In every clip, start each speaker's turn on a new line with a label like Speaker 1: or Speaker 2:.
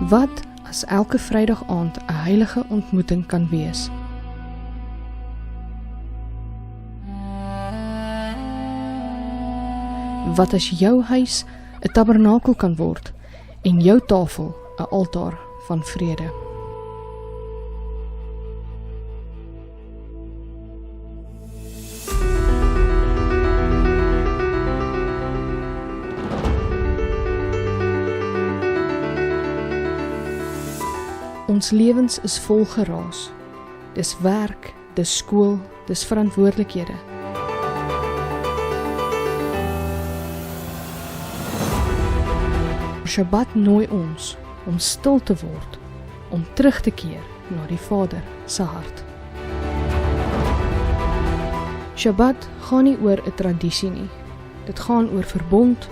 Speaker 1: Wat as elke Vrydag aand 'n heilige ontmoeting kan wees? Wat as jou huis 'n tabernakel kan word en jou tafel 'n altaar van vrede? Ons lewens is vol geraas. Dis werk, dis skool, dis verantwoordelikhede. Shabbat nooi ons om stil te word, om terug te keer na die Vader se hart. Shabbat gaan nie oor 'n tradisie nie. Dit gaan oor verbond,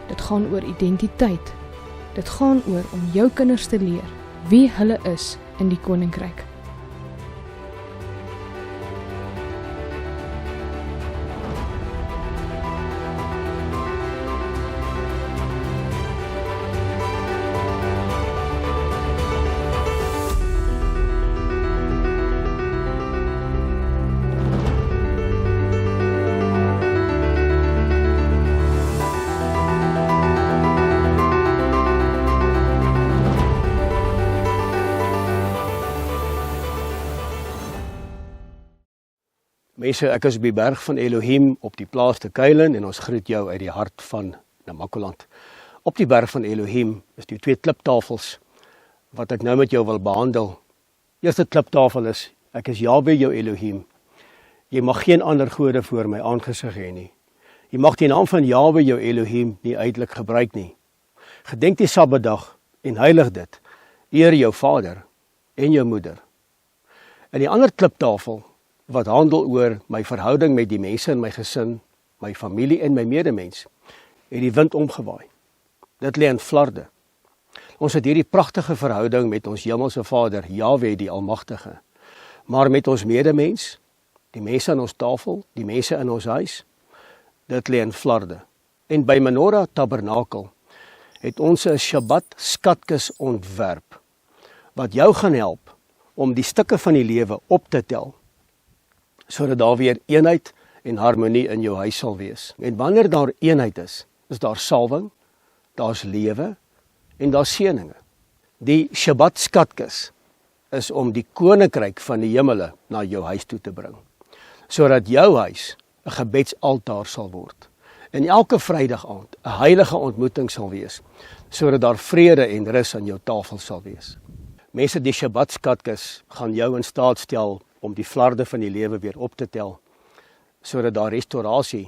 Speaker 1: dit gaan oor identiteit. Dit gaan oor om jou kinders te leer wie hulle is in die koninkryk.
Speaker 2: Mense, ek is op die berg van Elohim op die plaas te Kuilen en ons groet jou uit die hart van Namakoland. Op die berg van Elohim is die 2 kliptafels wat ek nou met jou wil behandel. Eerste kliptafel is, ek is Jahwe jou Elohim. Jy mag geen ander gode voor my aangesig hê nie. Jy mag die naam van Jahwe jou Elohim nie uitelik gebruik nie. Gedenk die Sabbatdag en heilig dit. Eer jou vader en jou moeder. En die ander kliptafel wat handel oor my verhouding met die mense in my gesin, my familie en my medemens, het die wind omgewaai. Dit lê in flarde. Ons het hierdie pragtige verhouding met ons hemelse Vader, Jahwe die Almagtige. Maar met ons medemens, die mense aan ons tafel, die mense in ons huis, dit lê in flarde. En by Menorah Tabernakel het ons 'n Shabbat skatkis ontwerp, wat jou gaan help om die stukke van die lewe op te tel, sodat daar weer eenheid en harmonie in jou huis sal wees. En wanneer daar eenheid is daar salwing, daar's lewe en daar's seëninge. Die Shabbat skatkis is om die koninkryk van die hemele na jou huis toe te bring, sodat jou huis 'n gebedsaltaar sal word. En elke Vrydag aand 'n heilige ontmoeting sal wees, sodat daar vrede en rus aan jou tafel sal wees. Mense, die Shabbat skatkis gaan jou in staat stel om die flarde van die lewe weer op te tel, sodat daar restaurasie,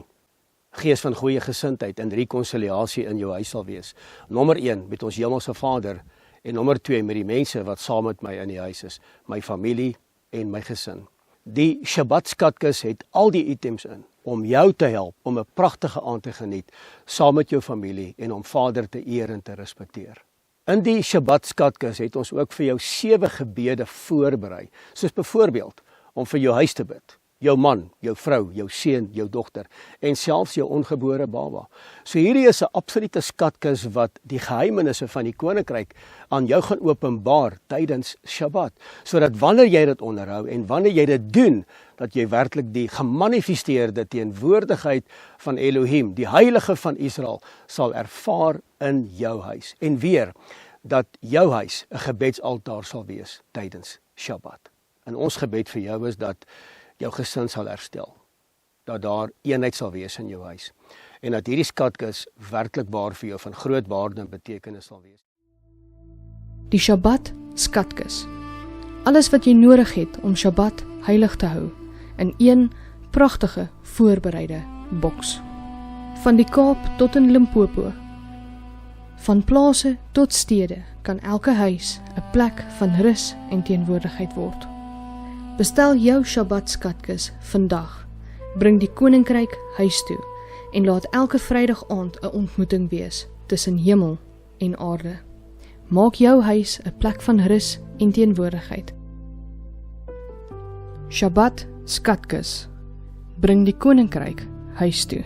Speaker 2: gees van goeie gesindheid en rekonsiliasie in jou huis sal wees. Nommer 1 met ons hemelse Vader en nommer 2 met die mense wat saam met my in die huis is, my familie en my gesin. Die Shabbat skatkis het al die items in om jou te help om 'n pragtige aand te geniet saam met jou familie en om Vader te eer en te respekteer. In die Shabbat skatkis het ons ook vir jou 7 gebede voorberei, soos byvoorbeeld om vir jou huis te bid, jou man, jou vrou, jou seun, jou dogter en selfs jou ongebore baba. So hierdie is 'n absolute skatkis wat die geheimenisse van die koninkryk aan jou gaan openbaar tydens Shabbat, sodat wanneer jy dit onderhou en wanneer jy dit doen, dat jy werklik die gemanifesteerde teenwoordigheid van Elohim, die heilige van Israel, sal ervaar in jou huis. En weer, dat jou huis 'n gebedsaltaar sal wees tydens Shabbat. En ons gebed vir jou is dat jou gesin sal herstel, dat daar eenheid sal wees in jou huis, en dat hierdie skatkis werklik waar vir jou van groot waarde en betekenis sal wees.
Speaker 1: Die Shabbat skatkis. Alles wat jy nodig het om Shabbat heilig te hou, in een pragtige voorbereide boks. Van die Kaap tot in Limpopo, van plase tot stede, kan elke huis 'n plek van rus en teenwoordigheid word. Bestel jou Shabbat skatkis vandag. Bring die koninkryk huis toe en laat elke Vrydag aand 'n ontmoeting wees tussen hemel en aarde. Maak jou huis 'n plek van rus en teenwoordigheid. Shabbat skatkis. Bring die koninkryk huis toe.